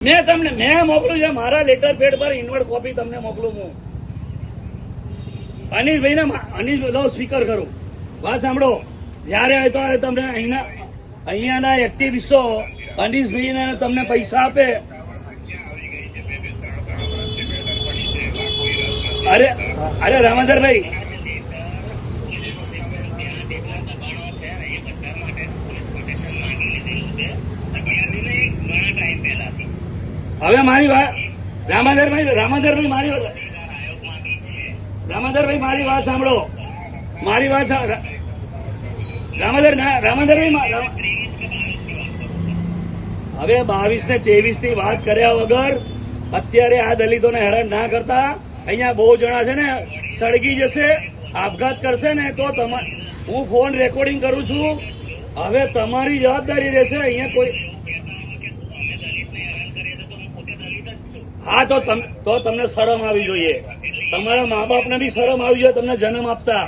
મેં મોકલું છે મારા લેટર પેડ પર ઇનવર્ડ કોપી તમને મોકલું હું. અનિશભાઈ લો સ્પીકર કરું, વાત સાંભળો. જયારે તમને અહીંયાના એક્ટિવિસ્ટો અનિશભાઈ તમને પૈસા આપે, અરે રામંદરભાઈ, હવે મારી વાત રામંદરભાઈ મારી વાત સાંભળો, મારી વાત રામંદરભાઈ હવે 22 ને 23 ની વાત કર્યા વગર અત્યારે આ દલિતોને હેરાન ના કરતા. અહીંયા બહુ જણા છે ને સળગી જશે, આપઘાત કરશે ને તો હું ફોન રેકોર્ડિંગ કરું છું. હવે તમારી જવાબદારી રહેશે. અહીંયા કોઈ તો તમને શરમ આવી જોઈએ, તમારા મા બાપને બી શરમ આવી જોઈએ તમને જન્મ આપતા.